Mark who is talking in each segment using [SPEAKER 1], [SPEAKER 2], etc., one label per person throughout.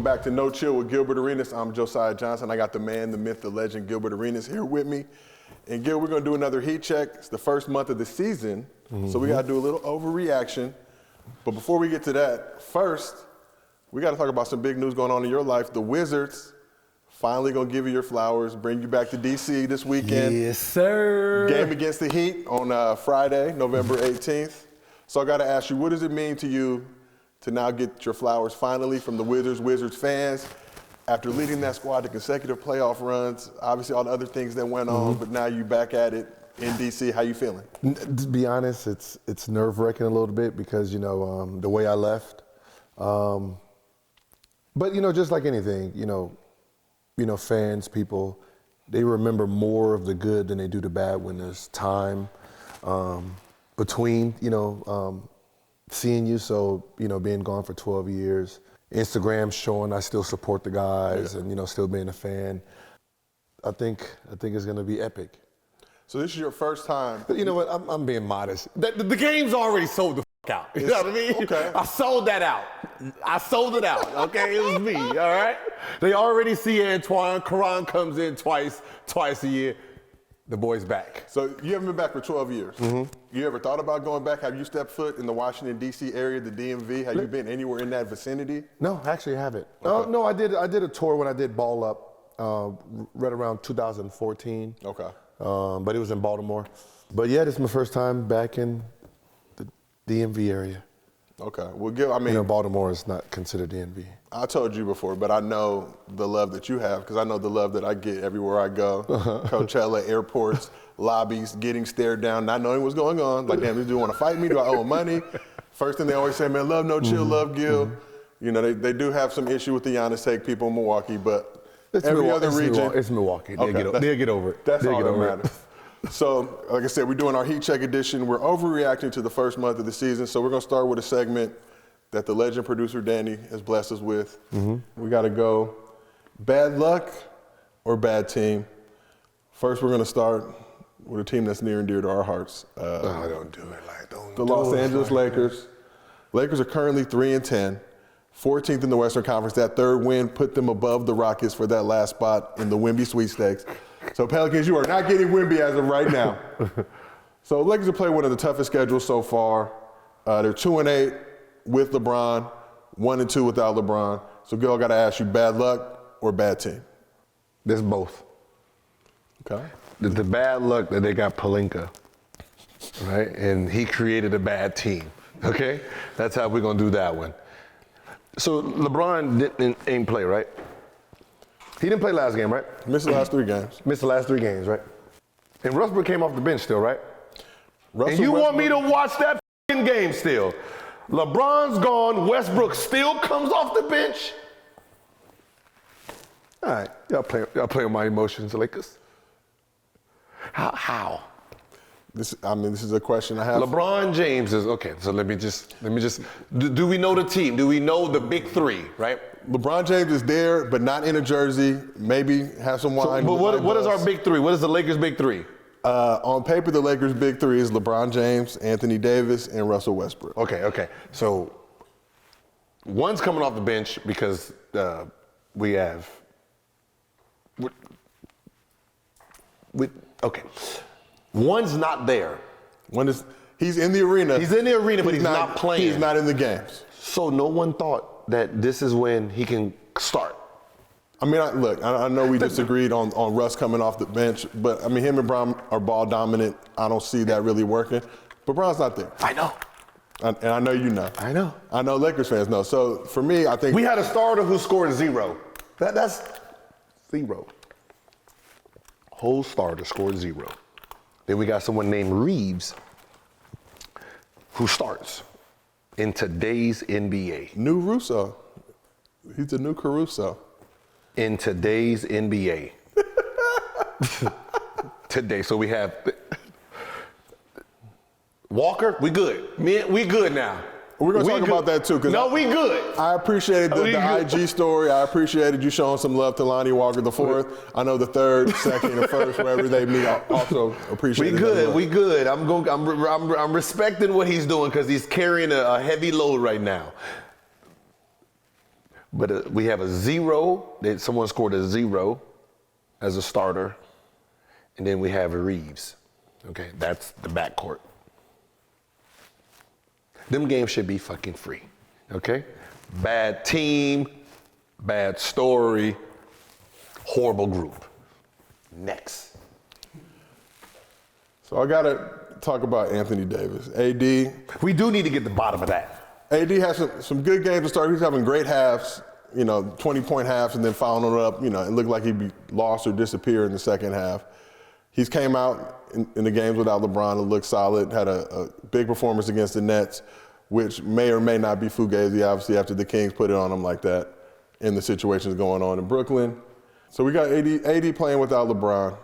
[SPEAKER 1] back to No Chill with Gilbert Arenas. I'm Josiah Johnson. I got the man, the myth, the legend, Gilbert Arenas here with me. And Gil, we're going to do another heat check. It's the first month of the season, so we got to do a little overreaction. But before we get to that, first, we got to talk about some big news going on in your life. The Wizards finally going to give you your flowers, bring you back to D.C. this weekend.
[SPEAKER 2] Yes, sir.
[SPEAKER 1] Game against the Heat on Friday, November 18th. So I got to ask you, what does it mean to you to now get your flowers finally from the Wizards fans, after leading that squad to consecutive playoff runs, obviously all the other things that went on, but now you back at it in D.C., how you feeling?
[SPEAKER 2] To be honest, it's nerve-wracking a little bit because, the way I left. But, just like anything, fans, people, they remember more of the good than they do the bad when there's time between, seeing you. So, being gone for 12 years, Instagram showing I still support the guys and, still being a fan. I think it's going to be epic.
[SPEAKER 1] So this is your first time.
[SPEAKER 2] But you know what? I'm being modest. The game's already sold the f out. You know what I mean?
[SPEAKER 1] Okay.
[SPEAKER 2] I sold that out. I sold it out. Okay, it was me. All right. They already see Antoine. Karan comes in twice a year. The boy's back.
[SPEAKER 1] So you haven't been back for 12 years. You ever thought about going back? Have you stepped foot in the Washington, D.C. area, the DMV? Have you been anywhere in that vicinity?
[SPEAKER 2] No, actually I haven't.
[SPEAKER 1] Okay.
[SPEAKER 2] No, I did a tour when I did Ball Up, right around 2014.
[SPEAKER 1] Okay.
[SPEAKER 2] But it was in Baltimore. But yeah, this is my first time back in the DMV area.
[SPEAKER 1] Okay. Well, Gil,
[SPEAKER 2] Baltimore is not considered DMV.
[SPEAKER 1] I told you before, but I know the love that you have because I know the love that I get everywhere I go. Coachella, airports, lobbies, getting stared down, not knowing what's going on. Like, damn, do you want to fight me? Do I owe them money? First thing they always say, man, love No Chill, love Gil. They do have some issue with the Giannis take people in Milwaukee, but every other region.
[SPEAKER 2] It's Milwaukee. They'll get over it.
[SPEAKER 1] That's all that matters. So, like I said, we're doing our Heat Check edition. We're overreacting to the first month of the season, so we're going to start with a segment that the legend producer Danny has blessed us with. We got to go bad luck or bad team. First, we're going to start with a team that's near and dear to our hearts.
[SPEAKER 2] Don't do it like don't.
[SPEAKER 1] The Los Angeles Lakers. Lakers are currently 3-10, 14th in the Western Conference. That third win put them above the Rockets for that last spot in the Wemby sweepstakes. So Pelicans, you are not getting Wemby as of right now. So Lakers have played one of the toughest schedules so far. They're 2-8 with LeBron, 1-2 without LeBron. So Gil, I got to ask you, bad luck or bad team?
[SPEAKER 2] There's both.
[SPEAKER 1] Okay.
[SPEAKER 2] The bad luck that they got Pelinka, right? And he created a bad team, okay? That's how we're going to do that one. So LeBron ain't play, right? He didn't play last game, right?
[SPEAKER 1] Missed the last 3 games.
[SPEAKER 2] Missed the last 3 games, right? And Westbrook came off the bench still, right?
[SPEAKER 1] Russell
[SPEAKER 2] and you want me
[SPEAKER 1] Westbrook-
[SPEAKER 2] to watch that game still? LeBron's gone, Westbrook still comes off the bench? All right, y'all play with my emotions, Lakers. How?
[SPEAKER 1] This is a question I have.
[SPEAKER 2] LeBron James is, okay, so let me just, do we know the team? Do we know the big 3, right?
[SPEAKER 1] LeBron James is there, but not in a jersey. Maybe have some wine.
[SPEAKER 2] But what is our big 3? What is the Lakers' big 3?
[SPEAKER 1] On paper, the Lakers' big 3 is LeBron James, Anthony Davis, and Russell Westbrook.
[SPEAKER 2] Okay. So one's coming off the bench because we have. Okay. One's not there.
[SPEAKER 1] He's in the arena.
[SPEAKER 2] He's in the arena, but he's not playing.
[SPEAKER 1] He's not in the games.
[SPEAKER 2] So no one thought that this is when he can start.
[SPEAKER 1] I know we disagreed on Russ coming off the bench, but him and Brown are ball dominant. I don't see that really working. But Brown's not there.
[SPEAKER 2] I know.
[SPEAKER 1] And I know you know.
[SPEAKER 2] I know.
[SPEAKER 1] I know Lakers fans know. So for me, I think
[SPEAKER 2] we had a starter who scored 0. That's 0. Whole starter scored 0. Then we got someone named Reeves who starts in today's NBA.
[SPEAKER 1] New Russo. He's the new Caruso.
[SPEAKER 2] In today's NBA. Today. So we have Walker, we good. We good now.
[SPEAKER 1] We're going to talk about that too.
[SPEAKER 2] We good.
[SPEAKER 1] I appreciated the IG story. I appreciated you showing some love to Lonnie Walker the fourth. I know the third, second, and first, wherever they meet, I also appreciate it.
[SPEAKER 2] We good. I'm respecting what he's doing because he's carrying a heavy load right now.
[SPEAKER 3] But we have a 0. Someone scored a 0 as a starter. And then we have Reeves. Okay, that's the backcourt. Them games should be fucking free. Okay? Bad team, bad story, horrible group. Next.
[SPEAKER 1] So I got to talk about Anthony Davis. AD.
[SPEAKER 3] We do need to get the bottom of that.
[SPEAKER 1] AD has some good games to start. He's having great halves, 20-point halves, and then following it up, it looked like he'd be lost or disappear in the second half. He's came out in the games without LeBron and looked solid, had a big performance against the Nets, which may or may not be fugazi, obviously, after the Kings put it on him like that in the situations going on in Brooklyn. So we got AD playing without LeBron.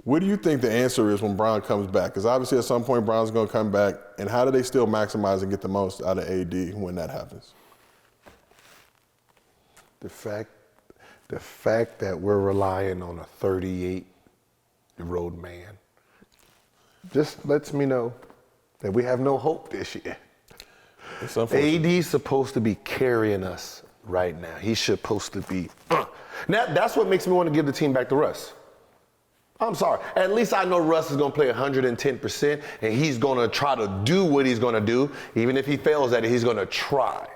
[SPEAKER 1] What do you think the answer is when Bron comes back? Because obviously at some point Bron's going to come back, and how do they still maximize and get the most out of AD when that happens?
[SPEAKER 2] The fact that we're relying on a 38-year-old man just lets me know that we have no hope this year.
[SPEAKER 3] AD's supposed to be carrying us right now. He's supposed to be. Now, that's what makes me want to give the team back to Russ. I'm sorry. At least I know Russ is going to play 110%, and he's going to try to do what he's going to do. Even if he fails at it, he's going to try.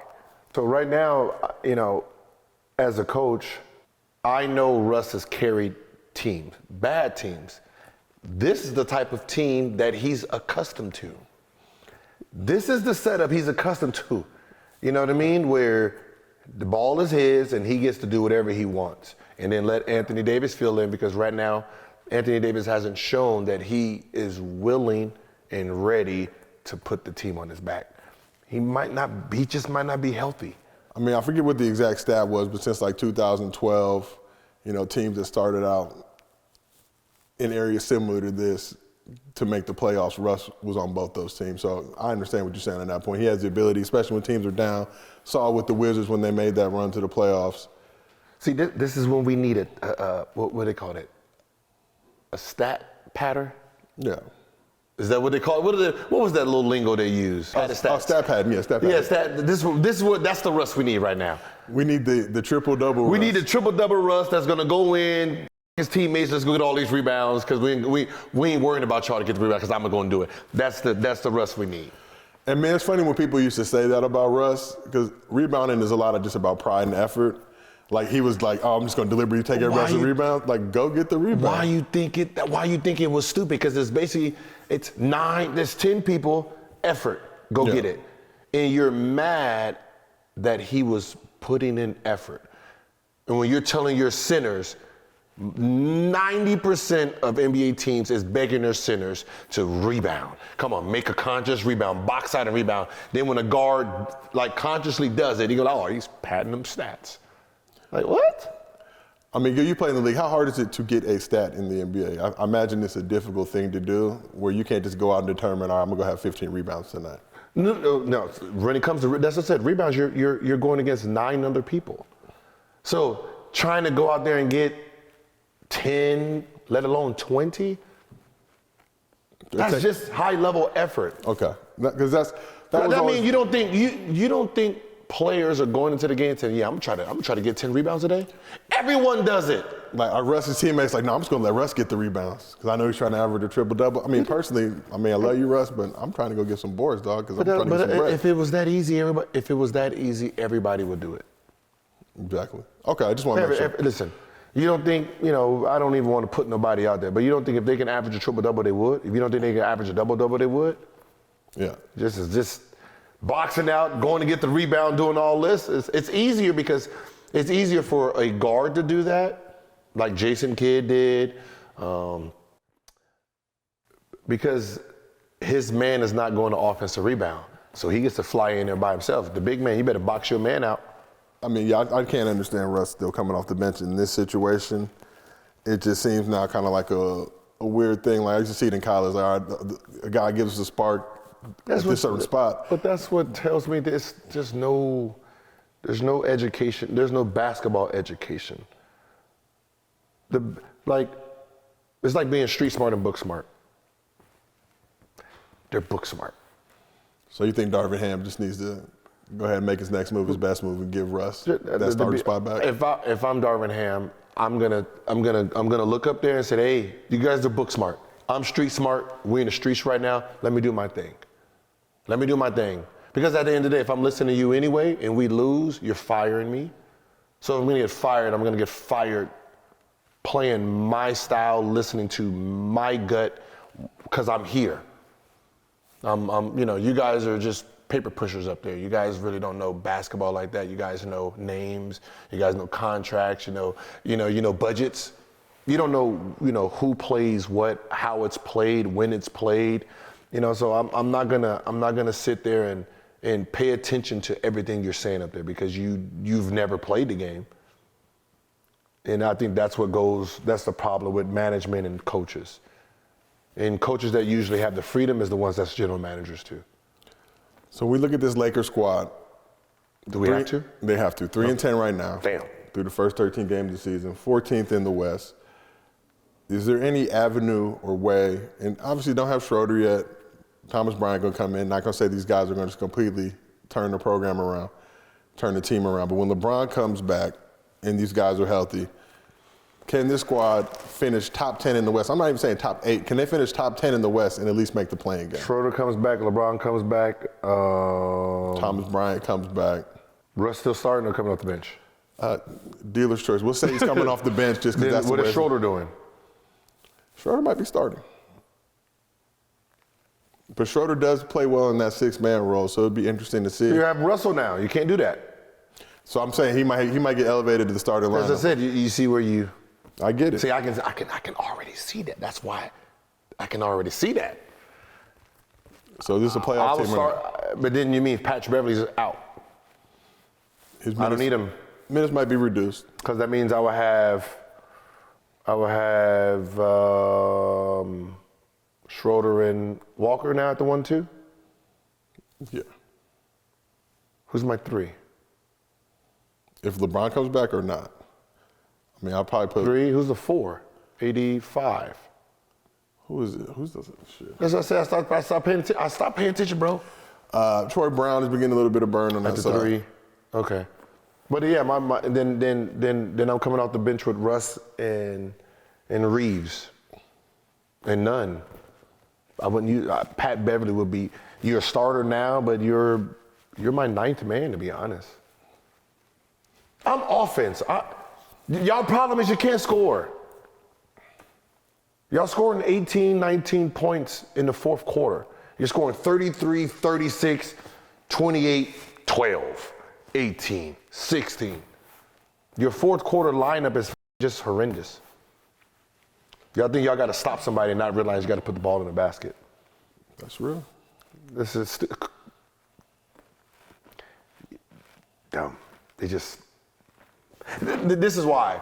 [SPEAKER 2] So right now, as a coach,
[SPEAKER 3] I know Russ has carried teams, bad teams. This is the type of team that he's accustomed to. This is the setup he's accustomed to. You know what I mean? Where the ball is his and he gets to do whatever he wants. And then let Anthony Davis fill in, because right now, Anthony Davis hasn't shown that he is willing and ready to put the team on his back. He just might not be healthy.
[SPEAKER 1] I mean, I forget what the exact stat was, but since like 2012, teams that started out in areas similar to this to make the playoffs, Russ was on both those teams. So I understand what you're saying at that point. He has the ability, especially when teams are down. Saw it with the Wizards when they made that run to the playoffs.
[SPEAKER 3] See, this is when we need what do they call it? A stat pattern?
[SPEAKER 1] Yeah.
[SPEAKER 3] Is that what they call it? What was that little lingo they use?
[SPEAKER 1] Stat pattern, yeah, stat pattern.
[SPEAKER 3] Yeah, that's the Russ we need right now.
[SPEAKER 1] We need the triple-double
[SPEAKER 3] We
[SPEAKER 1] Russ.
[SPEAKER 3] need the triple-double Russ that's going to go in, his teammates, let's go get all these rebounds, because we ain't worrying about y'all to get the rebound, because I'm going to do it. That's the Russ we need.
[SPEAKER 1] And man, it's funny when people used to say that about Russ, because rebounding is a lot of just about pride and effort. Like he was like, oh, I'm just going to deliberately take everybody else's rebound. Like, go get the rebound.
[SPEAKER 3] Why you think it was stupid? Because it's 9, there's 10 people, effort, go get it. And you're mad that he was putting in effort. And when you're telling your centers, 90% of NBA teams is begging their centers to rebound. Come on, make a conscious rebound, box out and rebound. Then when a guard consciously does it, he goes, oh, he's patting them stats. Like, what?
[SPEAKER 1] I mean, you play in the league. How hard is it to get a stat in the NBA? I imagine it's a difficult thing to do where you can't just go out and determine, all right, I'm going to go have 15 rebounds tonight.
[SPEAKER 3] No. When it comes to, that's what I said, rebounds, you're going against 9 other people. So trying to go out there and get 10, let alone 20, that's just high-level effort.
[SPEAKER 1] Okay. Because
[SPEAKER 3] you don't think players are going into the game saying, yeah, I'm gonna try to get 10 rebounds a day? Everyone does it.
[SPEAKER 1] Like our Russ's teammates, like, no, I'm just gonna let Russ get the rebounds because I know he's trying to average a triple-double. I mean, personally, I love you, Russ, but I'm trying to go get some boards, dog, because I'm trying to get some bread.
[SPEAKER 3] If it was that easy, everybody would do it.
[SPEAKER 1] Exactly. Okay, I just want to make sure.
[SPEAKER 3] Listen, you don't think, I don't even want to put nobody out there, but you don't think if they can average a triple-double, they would? If you don't think they can average a double-double, they would?
[SPEAKER 1] Yeah.
[SPEAKER 3] Just boxing out, going to get the rebound, doing all this. It's easier because it's easier for a guard to do that, like Jason Kidd did, because his man is not going to offensive rebound. So he gets to fly in there by himself. The big man, you better box your man out.
[SPEAKER 1] I mean, yeah, I can't understand Russ still coming off the bench in this situation. It just seems now kind of like a weird thing. Like I used to see it in college. Like, all right, a guy gives us a spark at this certain spot.
[SPEAKER 3] But that's what tells me there's no education. There's no basketball education. It's like being street smart and book smart. They're book smart.
[SPEAKER 1] So you think Darvin Ham just needs to go ahead and make his next move his best move and give Russ that starting spot back.
[SPEAKER 3] If I'm Darvin Ham, I'm gonna look up there and say, hey, you guys are book smart. I'm street smart. We're in the streets right now. Let me do my thing. Because at the end of the day, if I'm listening to you anyway and we lose, you're firing me. So if I'm gonna get fired, I'm gonna get fired playing my style, listening to my gut, because I'm here. You guys are just paper pushers up there. You guys really don't know basketball like that. You guys know names. You guys know contracts. You know budgets. You don't know who plays what, how it's played, when it's played. So I'm not gonna sit there and pay attention to everything you're saying up there because you've never played the game. And I think that's the problem with management and coaches. And coaches that usually have the freedom is the ones that's general managers too.
[SPEAKER 1] So we look at this Lakers squad.
[SPEAKER 3] Do we have to?
[SPEAKER 1] They have to. 3-10 right now.
[SPEAKER 3] Damn.
[SPEAKER 1] Through the first 13 games of the season, 14th in the West. Is there any avenue or way, and obviously don't have Schroeder yet, Thomas Bryant going to come in, not going to say these guys are going to just completely turn the program around, turn the team around, but when LeBron comes back and these guys are healthy, can this squad finish top 10 in the West? I'm not even saying top 8. Can they finish top 10 in the West and at least make the playing game?
[SPEAKER 3] Schroeder comes back, LeBron comes back.
[SPEAKER 1] Thomas Bryant comes back.
[SPEAKER 3] Russ still starting or coming off the bench?
[SPEAKER 1] Dealer's choice. We'll say he's coming off the bench just because that's
[SPEAKER 3] what
[SPEAKER 1] the way
[SPEAKER 3] is Schroeder doing?
[SPEAKER 1] Schroeder might be starting. But Schroeder does play well in that 6-man role, so it'd be interesting to see.
[SPEAKER 3] You have Russell now. You can't do that.
[SPEAKER 1] So I'm saying he might get elevated to the starting lineup.
[SPEAKER 3] As I said, you see where you.
[SPEAKER 1] I get it.
[SPEAKER 3] See, I can already see that. That's why I can already see that.
[SPEAKER 1] So this is a playoff team.
[SPEAKER 3] But then you mean Patrick Beverly's out?
[SPEAKER 1] His minutes,
[SPEAKER 3] I don't need him.
[SPEAKER 1] Minutes might be reduced.
[SPEAKER 3] Because that means I will have Schroeder and Walker now at the 1-2.
[SPEAKER 1] Yeah.
[SPEAKER 3] Who's my 3?
[SPEAKER 1] If LeBron comes back or not. I mean, I'll probably put
[SPEAKER 3] 3. Who's the 4? 85.
[SPEAKER 1] Who is it? Who's the shit?
[SPEAKER 3] As I said, I stopped paying attention, bro.
[SPEAKER 1] Troy Brown is beginning a little bit of burn on that
[SPEAKER 3] At the
[SPEAKER 1] side.
[SPEAKER 3] 3. Okay. But yeah, then I'm coming off the bench with Russ and Reeves and Nunn. I wouldn't use Pat Beverly would be you're a starter now, but you're my 9th man, to be honest. I'm offense. Y'all problem is you can't score. Y'all scoring 18, 19 points in the fourth quarter. You're scoring 33, 36, 28, 12, 18, 16. Your fourth quarter lineup is just horrendous. Y'all think y'all got to stop somebody and not realize you got to put the ball in the basket.
[SPEAKER 1] That's real.
[SPEAKER 3] This is dumb. This is why.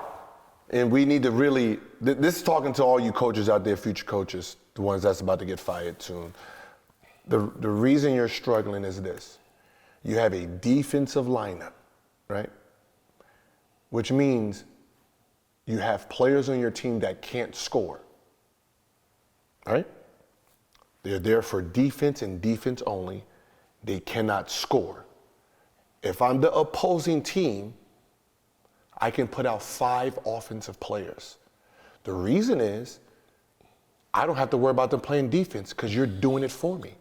[SPEAKER 3] And we need to really, this is talking to all you coaches out there, future coaches, the ones that's about to get fired soon. The reason you're struggling is this. You have a defensive lineup, right? Which means you have players on your team that can't score, right? They're there for defense and defense only. They cannot score. If I'm the opposing team, I can put out 5 offensive players. The reason is I don't have to worry about them playing defense because you're doing it for me.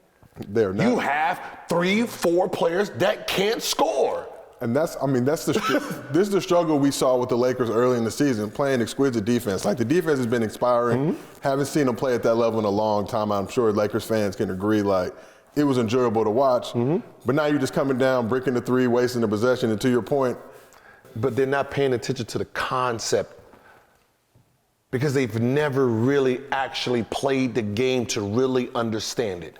[SPEAKER 1] They're not.
[SPEAKER 3] You have 3, 4 players that can't score.
[SPEAKER 1] And this is the struggle we saw with the Lakers early in the season, playing exquisite defense. Like the defense has been expiring. Mm-hmm. Haven't seen them play at that level in a long time. I'm sure Lakers fans can agree. Like it was enjoyable to watch. Mm-hmm. But now you're just coming down, breaking the 3, wasting the possession. And to your point,
[SPEAKER 3] but they're not paying attention to the concept because they've never really actually played the game to really understand it.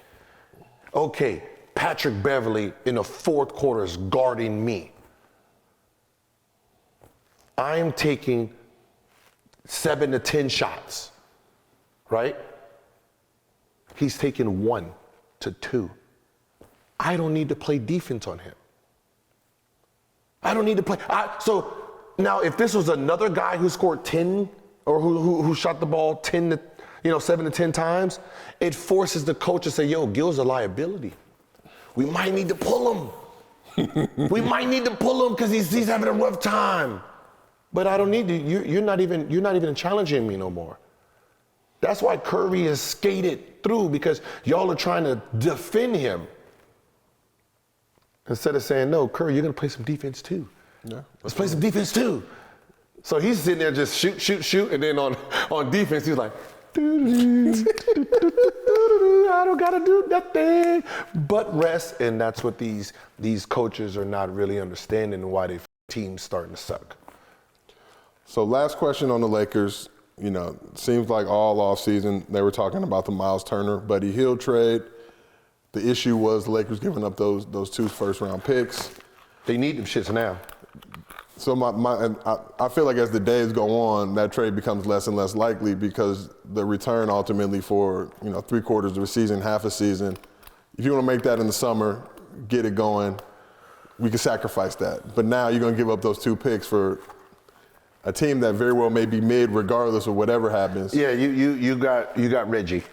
[SPEAKER 3] Okay, Patrick Beverly in the fourth quarter is guarding me. I am taking 7 to 10 shots, right? He's taking 1 to 2. I don't need to play defense on him. I don't need to play. So now if this was another guy who scored 10 or who shot the ball 7 to 10 times, it forces the coach to say, yo, Gil's a liability. We might need to pull him. We might need to pull him because he's having a rough time. But I don't need to. You're not even challenging me no more. That's why Curry has skated through, because y'all are trying to defend him. Instead of saying, no, Curry, you're going to play some defense too.
[SPEAKER 1] Yeah,
[SPEAKER 3] let's play some defense too. So he's sitting there just shoot. And then on defense, he's like, I don't got to do nothing but rest. And that's what these coaches are not really understanding, and why their team's starting to suck.
[SPEAKER 1] So last question on the Lakers. You know, seems like all offseason they were talking about the Miles Turner, Buddy Hield trade. The issue was the Lakers giving up those 2 first-round picks.
[SPEAKER 3] They need them shits now.
[SPEAKER 1] So I feel like as the days go on, that trade becomes less and less likely, because the return ultimately for 3/4 of a season, half a season, if you want to make that in the summer, get it going, we can sacrifice that. But now you're going to give up those 2 picks for a team that very well may be mid regardless of whatever happens.
[SPEAKER 3] Yeah, you got Reggie,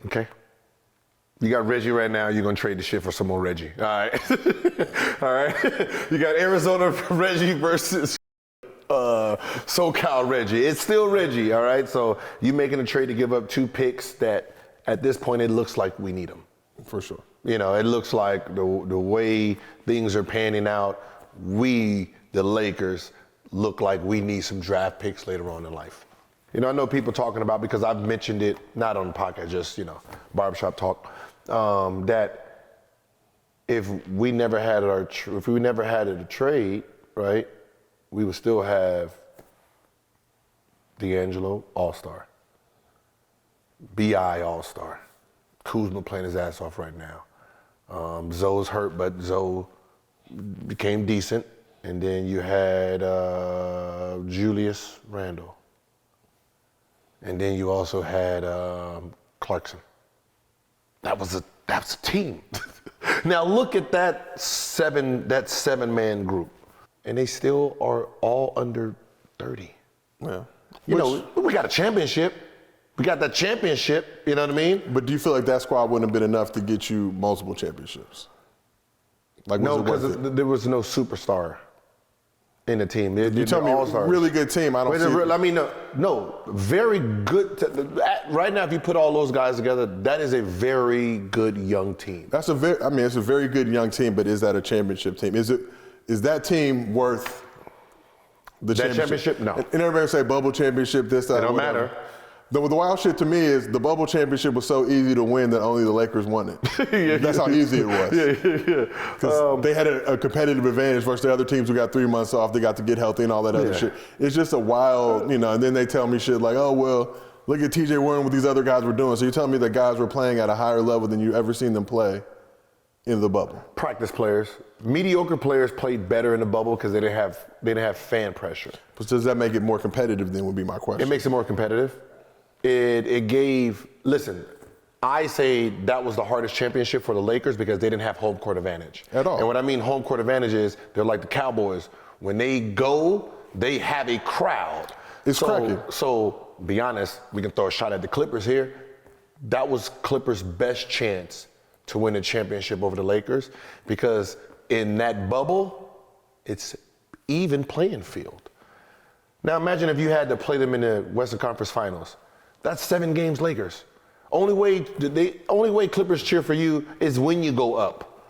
[SPEAKER 3] okay? You got Reggie right now. You're gonna trade the shit for some more Reggie. All right, all right. You got Arizona Reggie versus SoCal Reggie. It's still Reggie, all right. So you making a trade to give up 2 picks that, at this point, it looks like we need them.
[SPEAKER 1] For sure.
[SPEAKER 3] You know, it looks like the way things are panning out, we, the Lakers, look like we need some draft picks later on in life. You know, I know people talking about, because I've mentioned it, not on the podcast, just, barbershop talk, that if we never had a trade, right, we would still have D'Angelo, All-Star, B.I. All-Star, Kuzma playing his ass off right now. Zoe's hurt, but Zoe became decent. And then you had Julius Randle. And then you also had Clarkson. That was a team. Now look at that seven-man group. And they still are all under 30.
[SPEAKER 1] Yeah.
[SPEAKER 3] We got a championship. We got that championship, you know what I mean?
[SPEAKER 1] But do you feel like that squad wouldn't have been enough to get you multiple championships? Like,
[SPEAKER 3] no, because there was no superstar in the team.
[SPEAKER 1] You tell me, really good team. I don't see.
[SPEAKER 3] No, very good. Right now, if you put all those guys together, that is a very good young team.
[SPEAKER 1] It's a very good young team, but is that a championship team? Is that team worth the championship?
[SPEAKER 3] No.
[SPEAKER 1] And everybody say bubble championship, this, that,
[SPEAKER 3] It don't
[SPEAKER 1] whatever.
[SPEAKER 3] matter.
[SPEAKER 1] The wild shit to me is the bubble championship was so easy to win that only the Lakers won it. That's how easy it was.
[SPEAKER 3] Yeah.
[SPEAKER 1] Because they had a competitive advantage versus the other teams who got 3 months off. They got to get healthy and all that other shit. It's just a wild, and then they tell me shit like, oh, well, look at TJ Warren, what these other guys were doing. So you're telling me that guys were playing at a higher level than you ever seen them play in the bubble?
[SPEAKER 3] Practice players. Mediocre players played better in the bubble because they didn't have fan pressure.
[SPEAKER 1] But does that make it more competitive then, would be my question.
[SPEAKER 3] It makes it more competitive. Listen, I say that was the hardest championship for the Lakers because they didn't have home court advantage.
[SPEAKER 1] At all.
[SPEAKER 3] And what I mean home court advantage is they're like the Cowboys. When they go, they have a crowd.
[SPEAKER 1] It's cracking.
[SPEAKER 3] So, be honest, we can throw a shot at the Clippers here. That was Clippers' best chance to win a championship over the Lakers because in that bubble, it's even playing field. Now imagine if you had to play them in the Western Conference Finals. That's 7 games Lakers. Only way Clippers cheer for you is when you go up.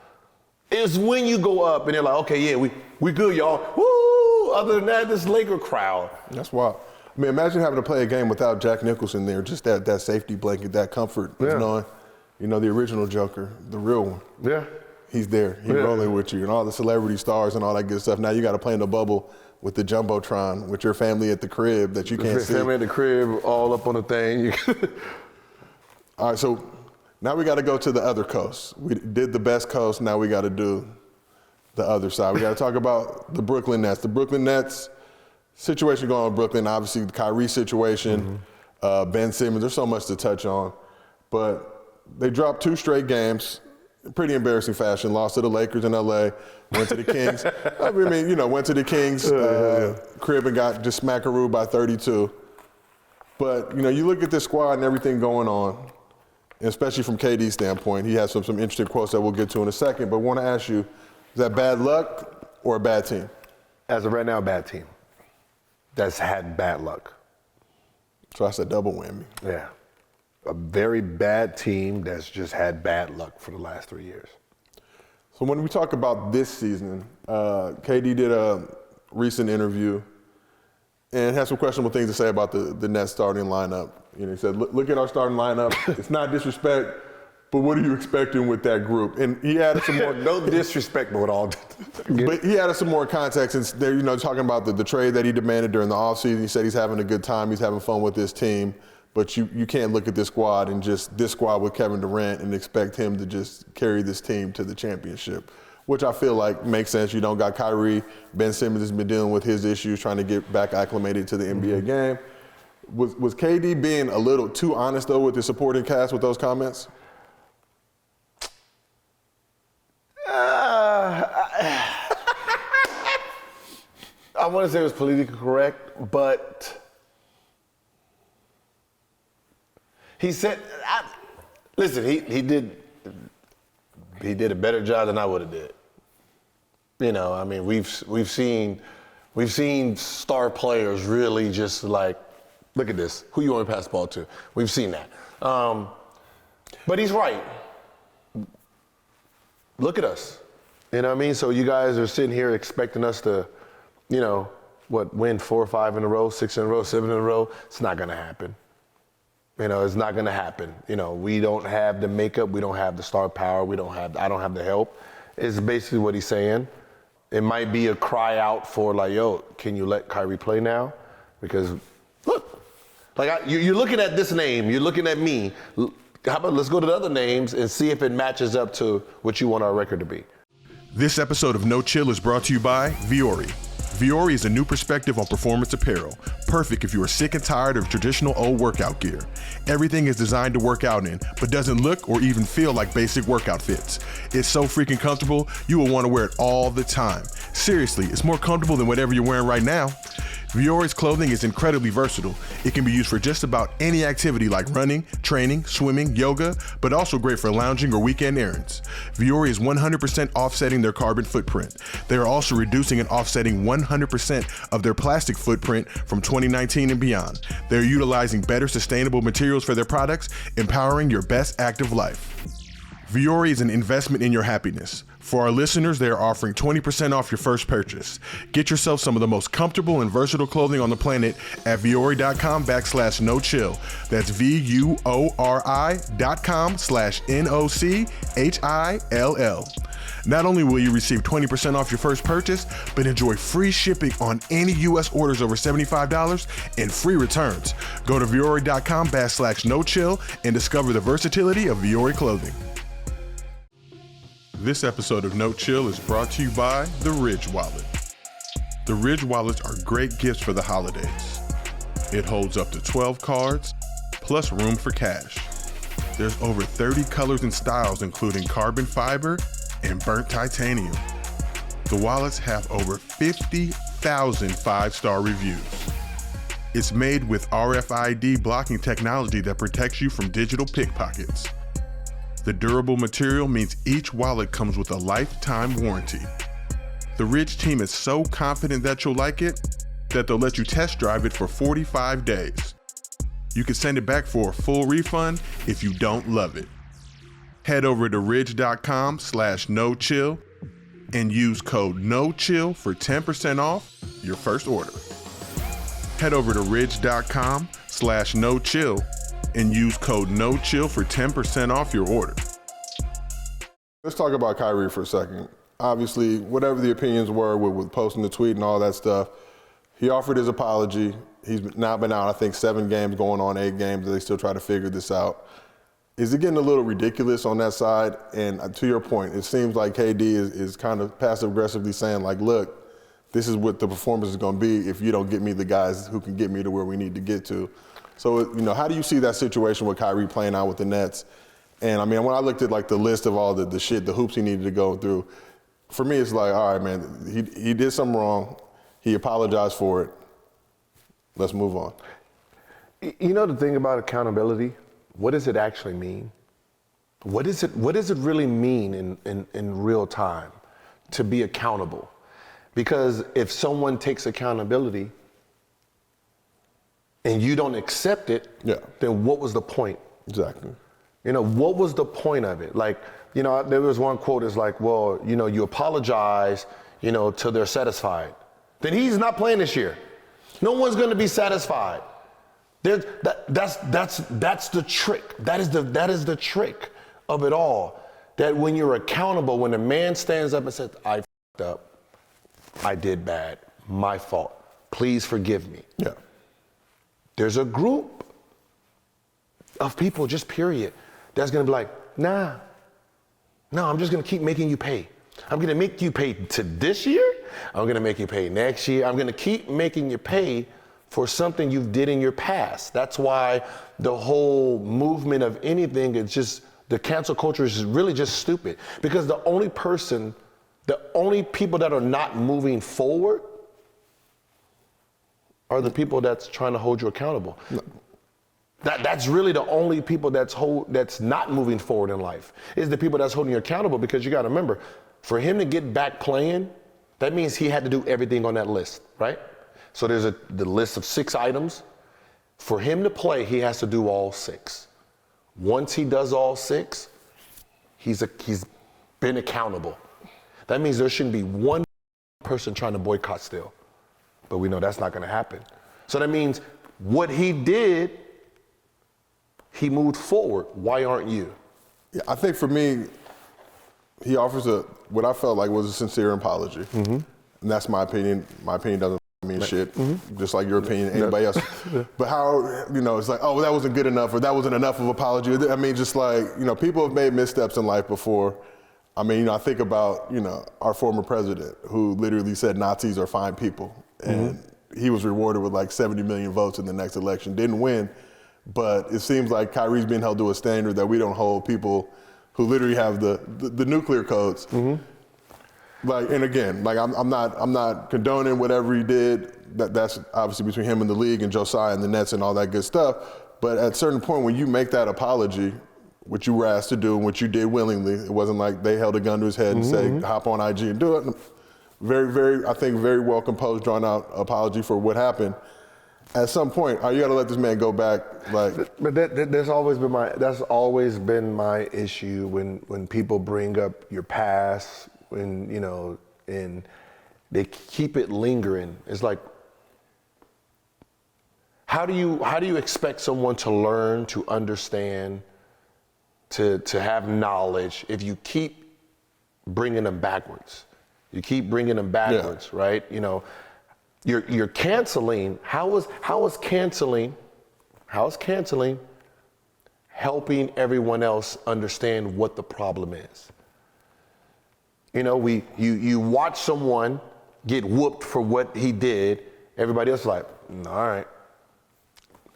[SPEAKER 3] It's when you go up and they're like, okay, yeah, we good, y'all. Woo! Other than that, this Laker crowd.
[SPEAKER 1] That's wild. I mean, imagine having to play a game without Jack Nicholson there, just that safety blanket, that comfort of knowing, the original Joker, the real one.
[SPEAKER 3] Yeah.
[SPEAKER 1] He's there. He's rolling with you and all the celebrity stars and all that good stuff. Now you got to play in the bubble with the Jumbotron, with your family at the crib that you can't see.
[SPEAKER 3] Family at the crib, all up on the thing.
[SPEAKER 1] All right, so now we got to go to the other coast. We did the best coast, now we got to do the other side. We got to talk about the Brooklyn Nets. The Brooklyn Nets situation going on in Brooklyn, obviously the Kyrie situation, Ben Simmons, there's so much to touch on. But they dropped 2 straight games. Pretty embarrassing fashion. Lost to the Lakers in LA, went to the Kings. Went to the Kings crib and got just smackarooed by 32. But, you look at this squad and everything going on, and especially from KD's standpoint. He has some interesting quotes that we'll get to in a second. But I want to ask you, Is that bad luck or a bad team?
[SPEAKER 3] As of right now, a bad team that's had bad luck.
[SPEAKER 1] So that's a double whammy.
[SPEAKER 3] Yeah. A very bad team that's just had bad luck for the last 3 years.
[SPEAKER 1] So when we talk about this season, KD did a recent interview and had some questionable things to say about the Nets starting lineup. You know, he said, look at our starting lineup. It's not disrespect, but what are you expecting with that group? And he added some more.
[SPEAKER 3] No disrespect, but all.
[SPEAKER 1] But he added some more context, and they're, you know, talking about the trade that he demanded during the offseason. He said he's having a good time, he's having fun with this team, but you can't look at this squad and just this squad with Kevin Durant and expect him to just carry this team to the championship, which I feel like makes sense. You don't got Kyrie. Ben Simmons has been dealing with his issues, trying to get back acclimated to the NBA game. Was KD being a little too honest, though, with the supporting cast with those comments?
[SPEAKER 3] I want to say it was politically correct, but he said, listen, he did a better job than I would have did. You know, I mean, we've seen star players really just like, look at this, who you want to pass the ball to? We've seen that. But he's right. Look at us. You know what I mean? So you guys are sitting here expecting us to, you know, win 4 or 5 in a row, 6 in a row, 7 in a row. It's not going to happen. You know, it's not going to happen. You know, we don't have the makeup. We don't have the star power. I don't have the help. It's basically what he's saying. It might be a cry out for like, yo, can you let Kyrie play now? Because look, like you're looking at this name. You're looking at me. How about let's go to the other names and see if it matches up to what you want our record to be.
[SPEAKER 1] This episode of No Chill is brought to you by Viore. Viore is a new perspective on performance apparel, perfect if you are sick and tired of traditional old workout gear. Everything is designed to work out in, but doesn't look or even feel like basic workout fits. It's so freaking comfortable, you will want to wear it all the time. Seriously, it's more comfortable than whatever you're wearing right now. Viore's clothing is incredibly versatile. It can be used for just about any activity like running, training, swimming, yoga, but also great for lounging or weekend errands. Viore is 100% offsetting their carbon footprint. They are also reducing and offsetting 100% of their plastic footprint from 2019 and beyond. They're utilizing better sustainable materials for their products, empowering your best active life. Viore is an investment in your happiness. For our listeners, they are offering 20% off your first purchase. Get yourself some of the most comfortable and versatile clothing on the planet at Viore.com/no-chill. That's VUORI.com/NOCHILL. Not only will you receive 20% off your first purchase, but enjoy free shipping on any U.S. orders over $75 and free returns. Go to Viore.com/no-chill and discover the versatility of Viore clothing. This episode of No Chill is brought to you by the Ridge Wallet. The Ridge Wallets are great gifts for the holidays. It holds up to 12 cards, plus room for cash. There's over 30 colors and styles, including carbon fiber and burnt titanium. The wallets have over 50,000 5-star reviews. It's made with RFID blocking technology that protects you from digital pickpockets. The durable material means each wallet comes with a lifetime warranty. The Ridge team is so confident that you'll like it that they'll let you test drive it for 45 days. You can send it back for a full refund if you don't love it. Head over to ridge.com/no-chill and use code NOCHILL for 10% off your first order. Head over to ridge.com/no-chill and use code NOCHILL for 10% off your order. Let's talk about Kyrie for a second. Obviously, whatever the opinions were with posting the tweet and all that stuff, he offered his apology. He's now been out, I think, 7 games, going on 8 games, and they still try to figure this out. Is it getting a little ridiculous on that side? And to your point, it seems like KD is kind of passive-aggressively saying, like, look, this is what the performance is going to be if you don't get me the guys who can get me to where we need to get to. So, you know, how do you see that situation with Kyrie playing out with the Nets? And, I mean, when I looked at, like, the list of all the hoops he needed to go through, for me, it's like, all right, man, he did something wrong. He apologized for it. Let's move on.
[SPEAKER 3] You know the thing about accountability? What does it actually mean? What does it really mean in real time? to be accountable. Because if someone takes accountability and you don't accept it, then what was the point?
[SPEAKER 1] Exactly.
[SPEAKER 3] You know, what was the point of it? Like, you know, there was one quote is like, well, you know, you apologize, you know, till they're satisfied. Then he's not playing this year. No one's going to be satisfied. That's the trick. That is the trick of it all. That when you're accountable, when a man stands up and says, I f***ed up, I did bad, my fault, please forgive me.
[SPEAKER 1] Yeah.
[SPEAKER 3] There's a group of people, just period, that's gonna be like, nah, no, I'm just gonna keep making you pay. I'm gonna make you pay to this year, I'm gonna make you pay next year, I'm gonna keep making you pay for something you did in your past. That's why the whole movement of anything is just, the cancel culture is really just stupid. Because the only people that are not moving forward are the people that's trying to hold you accountable. No. That's really the only people that's not moving forward in life, is the people that's holding you accountable. Because you got to remember, for him to get back playing, that means he had to do everything on that list, right? So there's the list of 6 items. For him to play, he has to do all 6. Once he does all 6, he's been accountable. That means there shouldn't be one person trying to boycott still. But we know that's not going to happen. So that means what he did, he moved forward. Why aren't you?
[SPEAKER 1] Yeah, I think for me, he offers what I felt like was a sincere apology. Mm-hmm. And that's my opinion. My opinion doesn't mean shit, just like your opinion, anybody else. But how, you know, it's like, oh, that wasn't good enough, or that wasn't enough of an apology. I mean, just like, you know, people have made missteps in life before. I mean, you know, I think about, you know, our former president who literally said Nazis are fine people. And he was rewarded with like 70 million votes in the next election. Didn't win, but it seems like Kyrie's being held to a standard that we don't hold people who literally have the nuclear codes. Like, and again, like I'm not condoning whatever he did. That's obviously between him and the league and Josiah and the Nets and all that good stuff. But at a certain point, when you make that apology, what you were asked to do and what you did willingly, it wasn't like they held a gun to his head and say, hop on IG and do it. Very, very, I think, very well composed, drawn out apology for what happened. At some point, you got to let this man go back. Like,
[SPEAKER 3] but that's always been my issue when people bring up your past, when, you know, and they keep it lingering. It's like, how do you expect someone to learn, to understand, to have knowledge if you keep bringing them backwards? You keep bringing them backwards, right? You know, you're canceling. How is canceling helping everyone else understand what the problem is? You know, you watch someone get whooped for what he did. Everybody else is like, all right,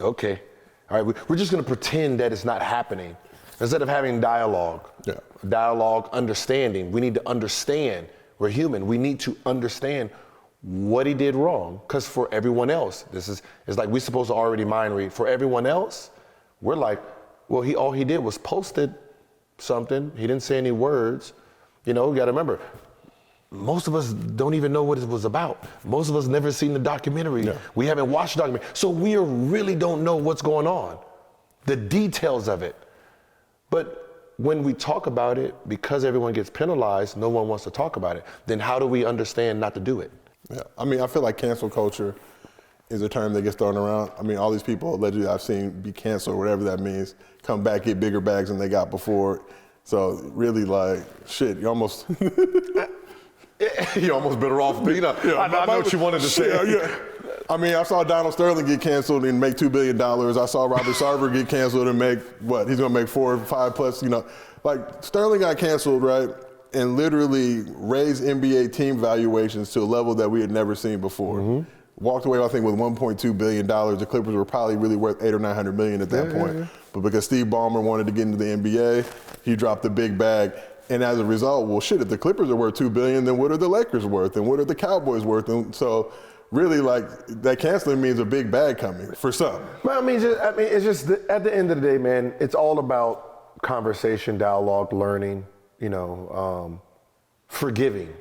[SPEAKER 3] okay, all right. We're just gonna pretend that it's not happening instead of having dialogue. Dialogue, understanding. We need to understand. We're human. We need to understand what he did wrong. Because for everyone else, it's like we're supposed to already mind read. For everyone else, we're like, well, all he did was posted something. He didn't say any words. You know, you got to remember, most of us don't even know what it was about. Most of us never seen the documentary. We haven't watched the documentary. So we really don't know what's going on, the details of it. But when we talk about it, because everyone gets penalized, no one wants to talk about it. Then how do we understand not to do it?
[SPEAKER 1] Yeah, I mean, I feel like cancel culture is a term that gets thrown around. I mean, all these people allegedly I've seen be canceled, whatever that means, come back, get bigger bags than they got before. So really, like, shit, you almost
[SPEAKER 3] you're almost better off. You know, I know what you wanted to say.
[SPEAKER 1] I mean, I saw Donald Sterling get canceled and make $2 billion. I saw Robert Sarver get canceled and make, what, he's going to make 4 or 5 plus, you know. Like, Sterling got canceled, right, and literally raised NBA team valuations to a level that we had never seen before. Walked away, I think, with $1.2 billion. The Clippers were probably really worth $800 or $900 million at that point. But because Steve Ballmer wanted to get into the NBA, he dropped the big bag. And as a result, well, shit, if the Clippers are worth $2 billion, then what are the Lakers worth? And what are the Cowboys worth? And so really, like, that canceling means a big bag coming for some.
[SPEAKER 3] Well, I mean, it's just at the end of the day, man, it's all about conversation, dialogue, learning, you know, forgiving,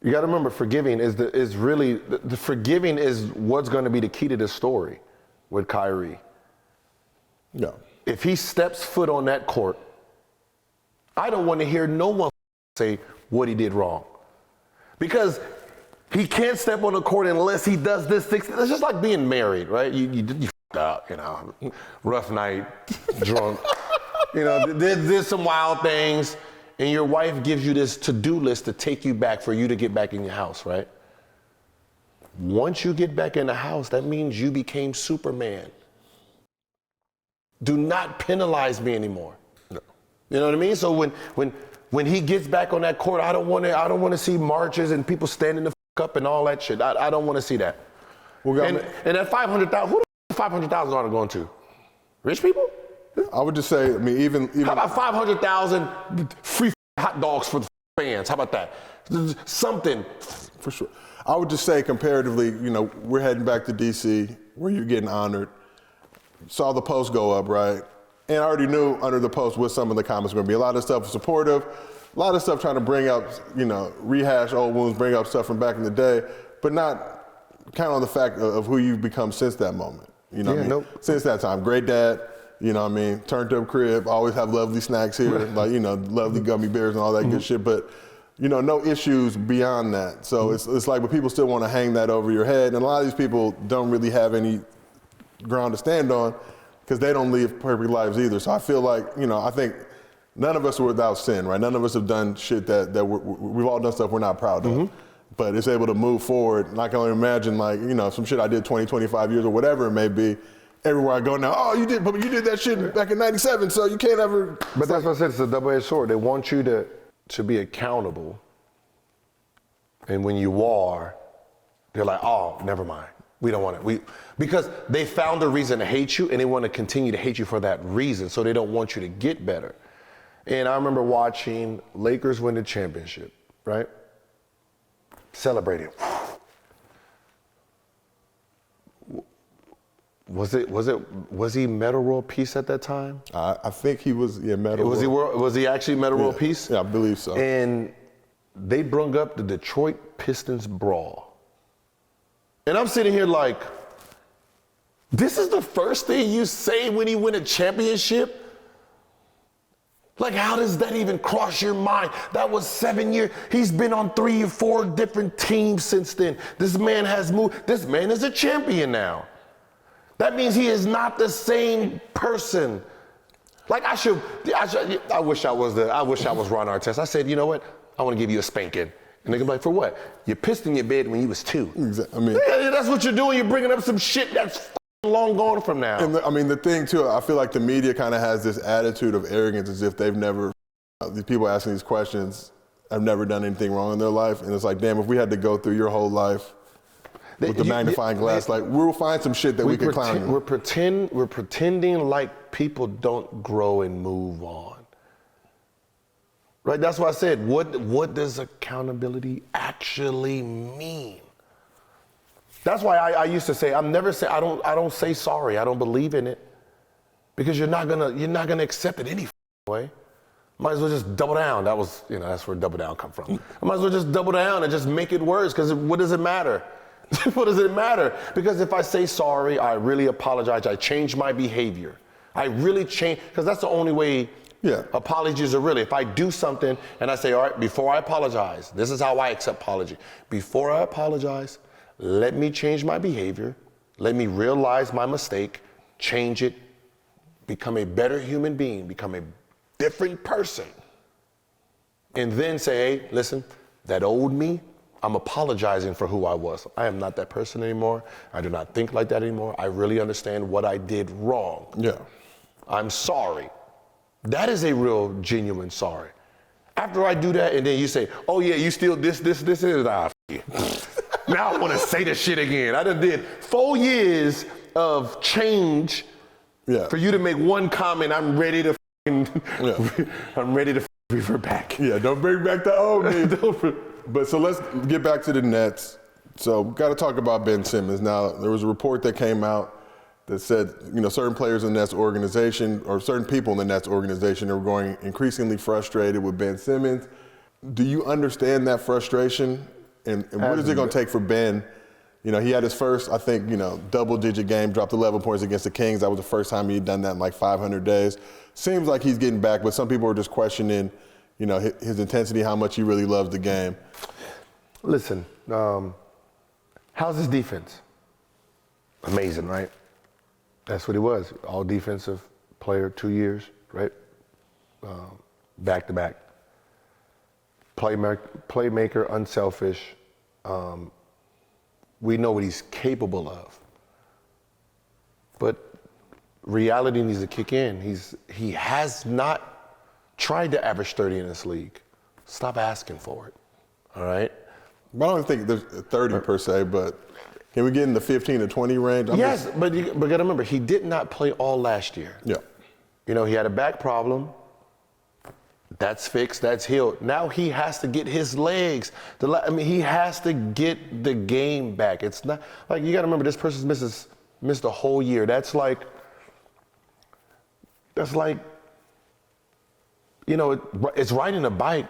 [SPEAKER 3] You got to remember, forgiving is really the forgiving is what's going to be the key to this story with Kyrie.
[SPEAKER 1] Yeah.
[SPEAKER 3] If he steps foot on that court, I don't want to hear no one say what he did wrong, because he can't step on the court unless he does this thing. It's just like being married, right? You up, rough night, drunk, did some wild things. And your wife gives you this to-do list to take you back for you to get back in your house, right? Once you get back in the house, that means you became Superman. Do not penalize me anymore. No. You know what I mean? So when he gets back on that court, I don't want to see marches and people standing the up and all that shit. I don't want to see that. And that 500,000, who the $500,000 going to? Rich people?
[SPEAKER 1] I would just say, even
[SPEAKER 3] how about 500,000 free hot dogs for the fans? How about that? Something.
[SPEAKER 1] For sure. I would just say, comparatively, we're heading back to DC, where you're getting honored. Saw the post go up, right? And I already knew under the post what some of the comments were going to be. A lot of stuff supportive, a lot of stuff trying to bring up, rehash old wounds, bring up stuff from back in the day, but not count on the fact of who you've become since that moment.
[SPEAKER 3] Nope.
[SPEAKER 1] Since that time. Great dad. Turned up crib, always have lovely snacks here, lovely gummy bears and all that good shit, but, no issues beyond that. So it's like, but people still want to hang that over your head, and a lot of these people don't really have any ground to stand on because they don't live perfect lives either. So I feel like, I think none of us are without sin, right? None of us have done shit that we've all done stuff we're not proud of. But it's able to move forward. And I can only imagine, some shit I did 20, 25 years or whatever it may be. Everywhere I go now, oh, you did that shit back in '97, so you can't ever.
[SPEAKER 3] But that's what I said. It's a double-edged sword. They want you to be accountable, and when you are, they're like, oh, never mind. We don't want it. Because they found a reason to hate you, and they want to continue to hate you for that reason. So they don't want you to get better. And I remember watching Lakers win the championship, right? Celebrating. Was he Metal World Peace at that time?
[SPEAKER 1] I think he was, Metal World.
[SPEAKER 3] Was he actually Metal World Peace?
[SPEAKER 1] Yeah, I believe so.
[SPEAKER 3] And they brung up the Detroit Pistons brawl. And I'm sitting here like, this is the first thing you say when you win a championship? Like, how does that even cross your mind? That was 7 years. He's been on 3 or 4 different teams since then. This man has moved. This man is a champion now. That means he is not the same person. Like I wish I was Ron Artest. I said, you know what? I want to give you a spanking. And they can be like, for what? You pissed in your bed when you was 2.
[SPEAKER 1] Exactly.
[SPEAKER 3] That's what you're doing. You're bringing up some shit that's long gone from now.
[SPEAKER 1] And the thing too, I feel like the media kind of has this attitude of arrogance as if they've never, these people asking these questions have never done anything wrong in their life. And it's like, damn, if we had to go through your whole life with the magnifying glass, we'll find some shit that we can clown you.
[SPEAKER 3] We're pretending like people don't grow and move on. Right? That's why I said, what does accountability actually mean? That's why I used to say, I don't say sorry. I don't believe in it. Because you're not gonna accept it any way. Might as well just double down. That's where double down come from. I might as well just double down and just make it worse, because what does it matter? What does it matter? Because if I say sorry, I really apologize, I change my behavior. I really change, because that's the only way apologies are really. If I do something and I say, all right, before I apologize, this is how I accept apology. Before I apologize, let me change my behavior. Let me realize my mistake, change it, become a better human being, become a different person. And then say, hey, listen, that old me, I'm apologizing for who I was. I am not that person anymore. I do not think like that anymore. I really understand what I did wrong.
[SPEAKER 1] Yeah. I'm
[SPEAKER 3] sorry. That is a real, genuine sorry. After I do that, and then you say, oh yeah, you still this is, you. Now I want to say the shit again. I done did 4 years of change for you to make one comment. I'm ready to revert back.
[SPEAKER 1] Yeah, don't bring back the old me. But so let's get back to the Nets. So got to talk about Ben Simmons. Now, there was a report that came out that said, certain players in the Nets organization, or certain people in the Nets organization, are growing increasingly frustrated with Ben Simmons. Do you understand that frustration? And what is it going to take for Ben? You know, he had his first, I think, double-digit game, dropped 11 points against the Kings. That was the first time he'd done that in like 500 days. Seems like he's getting back, but some people are just questioning, his intensity, how much he really loves the game.
[SPEAKER 3] Listen, how's his defense? Amazing, right? That's what he was. All defensive player, 2 years, right? Back to back. Playmaker, unselfish. We know what he's capable of. But reality needs to kick in. He has not tried to average 30 in this league. Stop asking for it, all right?
[SPEAKER 1] But I don't think there's 30 per se, but can we get in the 15 to 20 range?
[SPEAKER 3] But you got to remember, he did not play all last year.
[SPEAKER 1] Yeah.
[SPEAKER 3] He had a back problem. That's fixed, that's healed. Now he has to get his legs. He has to get the game back. It's not, like, you got to remember, this person's missed a whole year. That's like, it's riding a bike,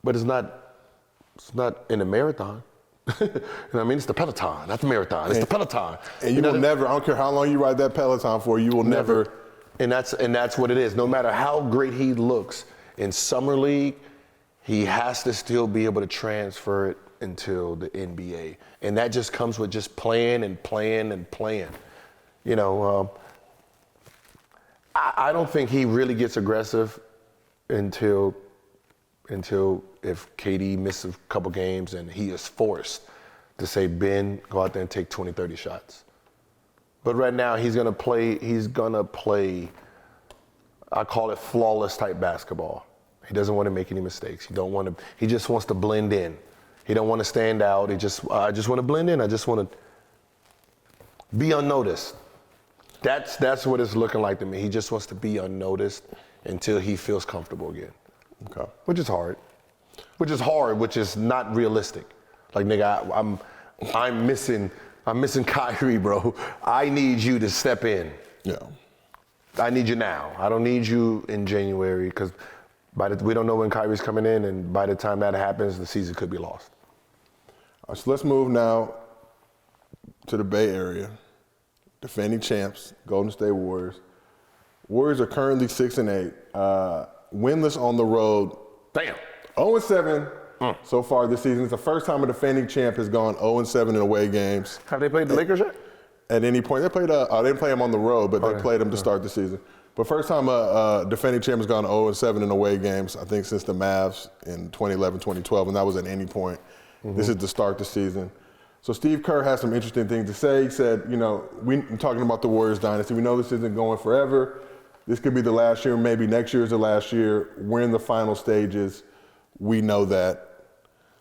[SPEAKER 3] but it's not in a marathon. It's the Peloton, not the marathon. It's the Peloton.
[SPEAKER 1] And you will never, I don't care how long you ride that Peloton for, you will never.
[SPEAKER 3] And that's what it is. No matter how great he looks in summer league, he has to still be able to transfer it into the NBA. And that just comes with just playing and playing and playing. I don't think he really gets aggressive until if KD misses a couple games and he is forced to say, Ben, go out there and take 20, 30 shots. But right now he's gonna play, I call it flawless type basketball. He doesn't want to make any mistakes. He just wants to blend in. He don't want to stand out. I just want to blend in. I just want to be unnoticed. That's what it's looking like to me. He just wants to be unnoticed until he feels comfortable again.
[SPEAKER 1] Okay.
[SPEAKER 3] Which is hard, which is not realistic. Like, nigga, I'm missing Kyrie, bro. I need you to step in.
[SPEAKER 1] Yeah. I
[SPEAKER 3] need you now. I don't need you in January, because we don't know when Kyrie's coming in, and by the time that happens, the season could be lost.
[SPEAKER 1] All right, so let's move now to the Bay Area. Defending champs, Golden State Warriors. Warriors are currently 6-8, winless on the road.
[SPEAKER 3] Damn.
[SPEAKER 1] 0-7 so far this season. It's the first time a defending champ has gone 0-7 in away games.
[SPEAKER 3] Have they played the Lakers yet?
[SPEAKER 1] At any point. They played. They didn't play them on the road, but they played them to start the season. But first time a defending champ has gone 0-7 in away games, I think, since the Mavs in 2011, 2012, and that was at any point. Mm-hmm. This is to start the season. So Steve Kerr has some interesting things to say. He said, we're talking about the Warriors dynasty. We know this isn't going forever. This could be the last year. Maybe next year is the last year. We're in the final stages. We know that.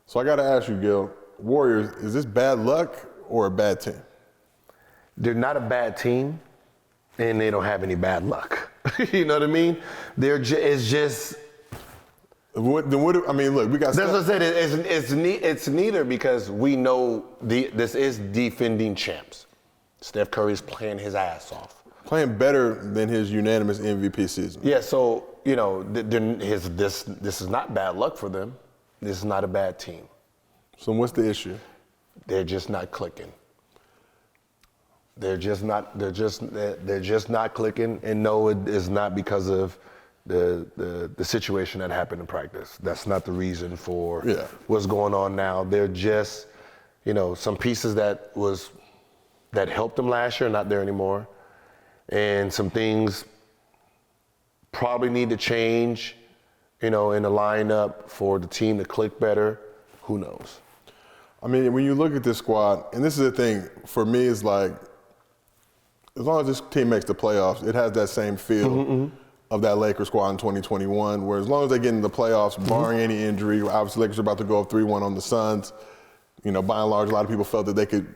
[SPEAKER 1] So I got to ask you, Gil, Warriors, is this bad luck or a bad team?
[SPEAKER 3] They're not a bad team, and they don't have any bad luck. You know what I mean? It's just.
[SPEAKER 1] Look, we got.
[SPEAKER 3] That's what I said. It's neither, because we know this is defending champs. Steph Curry's playing his ass off.
[SPEAKER 1] Playing better than his unanimous MVP season.
[SPEAKER 3] Yeah, so this is not bad luck for them. This is not a bad team.
[SPEAKER 1] So what's the issue?
[SPEAKER 3] They're just not clicking. They're just not clicking, and no, it is not because of the situation that happened in practice. That's not the reason for what's going on now. They're just, some pieces that helped them last year are not there anymore, and some things probably need to change, in the lineup for the team to click better. Who knows?
[SPEAKER 1] I mean, when you look at this squad, and this is the thing for me, is like, as long as this team makes the playoffs, it has that same feel of that Lakers squad in 2021, where as long as they get into the playoffs, barring any injury, obviously Lakers are about to go up 3-1 on the Suns. By and large, a lot of people felt that they could,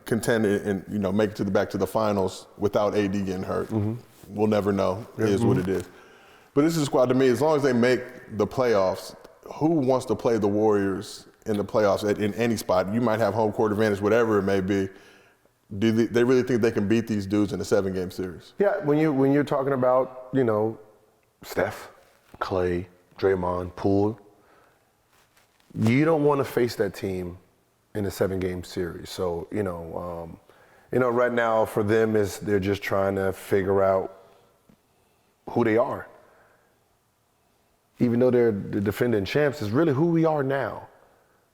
[SPEAKER 1] contend and, make it back to the finals without AD getting hurt. We'll never know. It is what it is. But this is a squad, to me, as long as they make the playoffs, who wants to play the Warriors in the playoffs in any spot? You might have home court advantage, whatever it may be. Do they really think they can beat these dudes in a 7-game series?
[SPEAKER 3] Yeah, when you're talking about, Steph, Klay, Draymond, Poole, you don't want to face that team in a 7-game series. So, right now for them is they're just trying to figure out who they are. Even though they're the defending champs, it's really who we are now.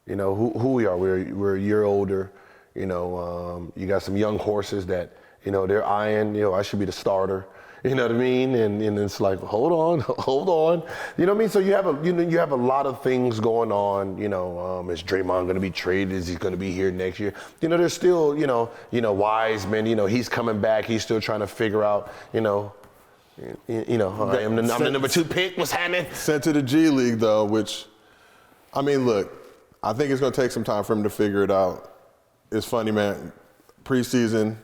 [SPEAKER 3] Who we are. We're a year older. You got some young horses that, they're eyeing, I should be the starter. You know what I mean? And it's like, hold on. You know what I mean? So you have a lot of things going on. Is Draymond going to be traded? Is he going to be here next year? There's still, Wiseman. He's coming back. He's still trying to figure out. I'm the number 2 pick. What's happening?
[SPEAKER 1] Sent to the G League though, which, look, I think it's going to take some time for him to figure it out. It's funny, man. Preseason.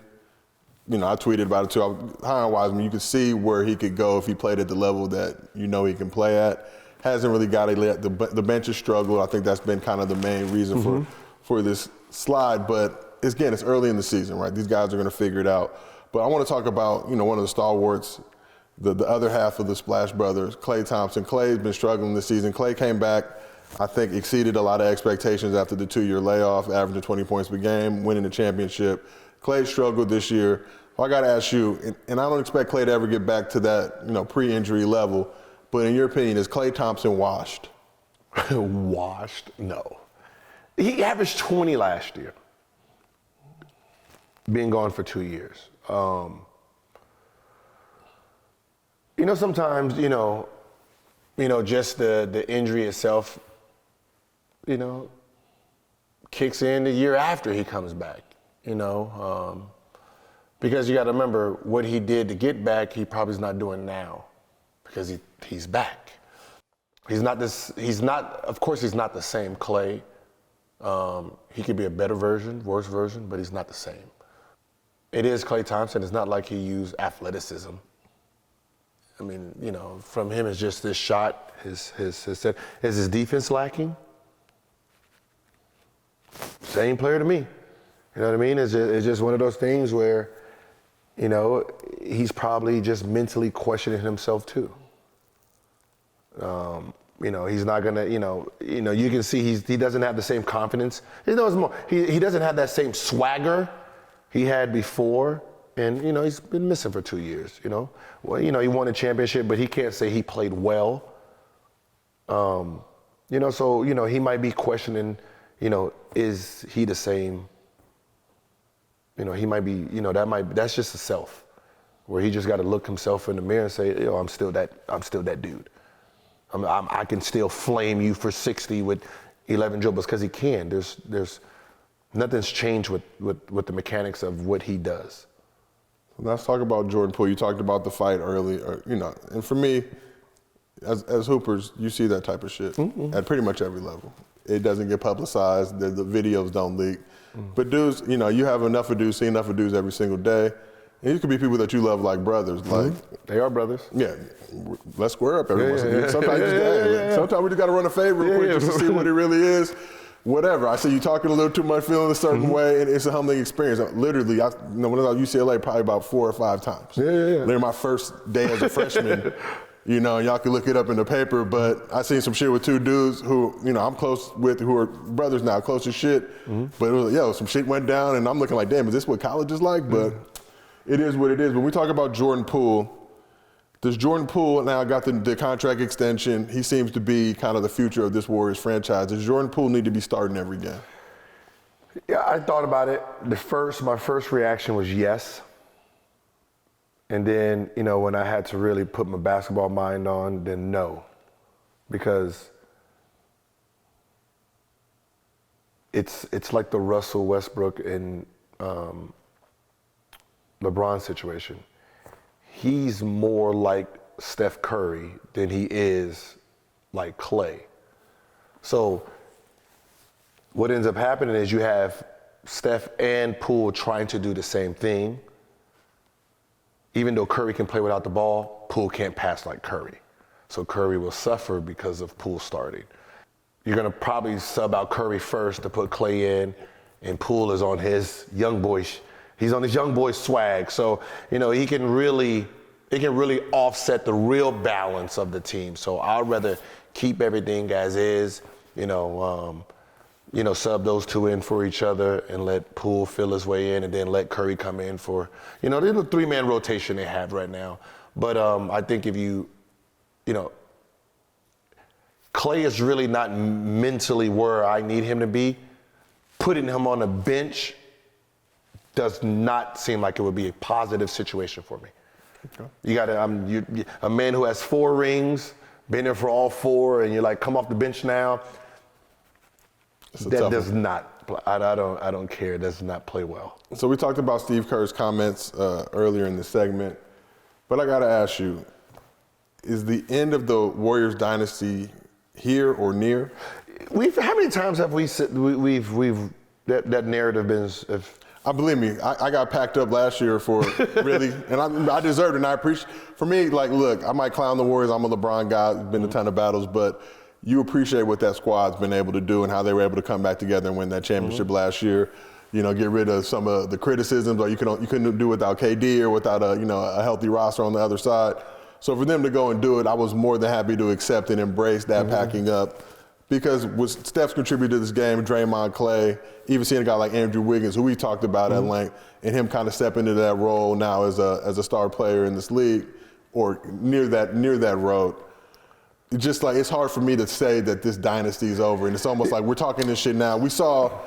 [SPEAKER 1] I tweeted about it too. Hiring Wiseman, you could see where he could go if he played at the level that he can play at. Hasn't really got it. The bench has struggled. I think that's been kind of the main reason for this slide. But again, it's early in the season, right? These guys are going to figure it out. But I want to talk about one of the stalwarts, the other half of the Splash Brothers, Klay Thompson. Klay's been struggling this season. Klay came back, I think, exceeded a lot of expectations after the 2-year layoff, averaging 20 points per game, winning the championship. Klay struggled this year. Well, I got to ask you, and I don't expect Klay to ever get back to that, pre-injury level, but in your opinion, is Klay Thompson washed?
[SPEAKER 3] Washed? No. He averaged 20 last year, being gone for 2 years. Sometimes, just the injury itself, kicks in the year after he comes back, because you got to remember what he did to get back, he probably is not doing now because he's back. Of course he's not the same Klay. He could be a better version, worse version, but he's not the same. It is Klay Thompson. It's not like he used athleticism. From him it's just this shot, his set. Is his defense lacking? Same player to me. You know what I mean? It's just one of those things where, he's probably just mentally questioning himself too. He's not gonna, you can see he doesn't have the same confidence. He doesn't have that same swagger he had before. And, he's been missing for 2 years, Well, he won a championship, but he can't say he played well. So, he might be questioning, is he the same? He might be, that's just a self, where he just got to look himself in the mirror and say, I'm still that dude. I can still flame you for 60 with 11 dribbles, because he can. There's nothing's changed with the mechanics of what he does.
[SPEAKER 1] Let's talk about Jordan Poole. You talked about the fight early, and for me, as hoopers, you see that type of shit at pretty much every level. It doesn't get publicized. The videos don't leak. But dudes, you have enough of dudes, see enough of dudes every single day. And these could be people that you love like brothers. Like
[SPEAKER 3] they are brothers.
[SPEAKER 1] Yeah. Let's square up every once in a while. Sometimes we just got to run a fade real quick just to see what it really is. Whatever. I see you talking a little too much, feeling a certain way, and it's a humbling experience. Literally, when I was at UCLA, probably about 4 or 5 times. Literally my first day as a freshman, y'all can look it up in the paper, but I seen some shit with 2 dudes who, I'm close with, who are brothers now, close as shit. But it was some shit went down, and I'm looking like, damn, is this what college is like? But it is what it is. When we talk about Jordan Poole, does Jordan Poole now got the contract extension? He seems to be kind of the future of this Warriors franchise. Does Jordan Poole need to be starting every game?
[SPEAKER 3] Yeah, I thought about it. My first reaction was yes. And then, when I had to really put my basketball mind on, then no. Because it's like the Russell Westbrook and LeBron situation. He's more like Steph Curry than he is like Klay. So what ends up happening is you have Steph and Poole trying to do the same thing. Even though Curry can play without the ball, Poole can't pass like Curry. So Curry will suffer because of Poole starting. You're gonna probably sub out Curry first to put Klay in, and Poole is on his young boy. He's on his young boy swag. So, it can really offset the real balance of the team. So I'd rather keep everything as is, Sub those two in for each other and let Poole fill his way in and then let Curry come in for, there's a 3-man rotation they have right now. But I think if Klay is really not mentally where I need him to be. Putting him on a bench does not seem like it would be a positive situation for me. Okay. You got a man who has 4 rings, been there for all 4, and you're like, come off the bench now. That does not. I don't care. It does not play well.
[SPEAKER 1] So we talked about Steve Kerr's comments earlier in the segment, but I got to ask you: is the end of the Warriors dynasty here or near?
[SPEAKER 3] How many times have that narrative been?
[SPEAKER 1] Believe me, I got packed up last year for really, and I deserved it. And I appreciate. For me, like, look, I might clown the Warriors. I'm a LeBron guy. It's been a ton of battles, but you appreciate what that squad's been able to do and how they were able to come back together and win that championship last year. Get rid of some of the criticisms, or you couldn't do without KD or without a healthy roster on the other side. So for them to go and do it, I was more than happy to accept and embrace that packing up. Because Steph's contributed to this game, Draymond, Klay, even seeing a guy like Andrew Wiggins, who we talked about at length, and him kind of stepping into that role now as a star player in this league, or near that road. Just like, it's hard for me to say that this dynasty is over, and it's almost like we're talking this shit now. We saw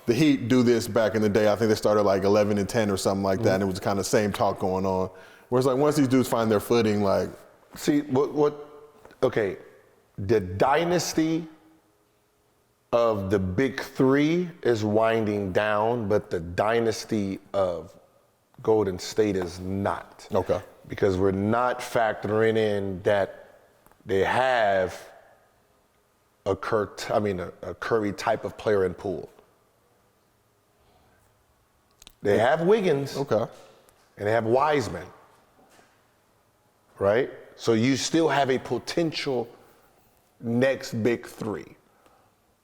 [SPEAKER 1] the Heat do this back in the day. I think they started like 11-10 or something like that, and it was kind of same talk going on. Whereas like once these dudes find their footing, like.
[SPEAKER 3] See, okay, the dynasty of the big 3 is winding down, but the dynasty of Golden State is not.
[SPEAKER 1] Okay.
[SPEAKER 3] Because we're not factoring in that they have a Curry type of player in Poole. They have Wiggins.
[SPEAKER 1] Okay.
[SPEAKER 3] And they have Wiseman. Right? So you still have a potential next big 3,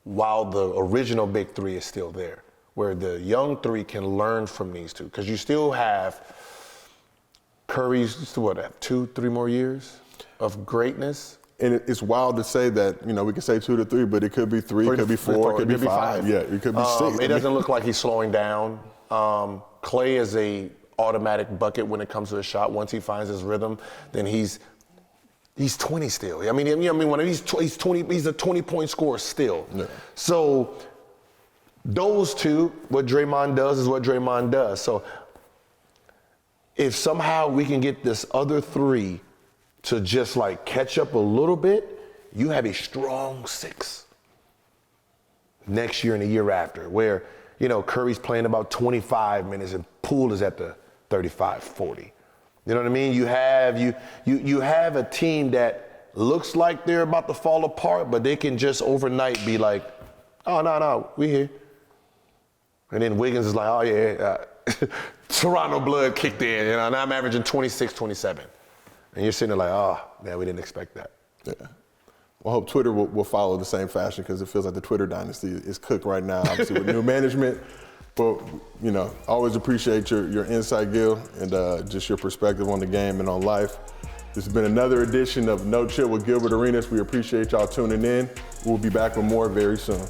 [SPEAKER 3] while the original big 3 is still there, where the young 3 can learn from these two. Because you still have Curry's, 2-3 more years of greatness?
[SPEAKER 1] And it's wild to say that, we could say 2 to 3, but it could be 3, it could be 4, it could be 5. Yeah, it could be 6.
[SPEAKER 3] It doesn't look like he's slowing down. Klay is a automatic bucket when it comes to a shot. Once he finds his rhythm, then he's 20 still. When he's 20, he's a 20-point scorer still. Yeah. So those two, what Draymond does is what Draymond does. So if somehow we can get this other 3 to just like catch up a little bit, you have a strong 6 next year and the year after, where, Curry's playing about 25 minutes and Poole is at the 35, 40. You know what I mean? You have a team that looks like they're about to fall apart, but they can just overnight be like, oh, no, we here. And then Wiggins is like, oh, yeah, Toronto blood kicked in, and I'm averaging 26, 27. And you're sitting there like, oh, man, we didn't expect that.
[SPEAKER 1] Yeah. Well, I hope Twitter will follow the same fashion, because it feels like the Twitter dynasty is cooked right now, obviously, with new management. But, always appreciate your insight, Gil, and just your perspective on the game and on life. This has been another edition of No Chill with Gilbert Arenas. We appreciate y'all tuning in. We'll be back with more very soon.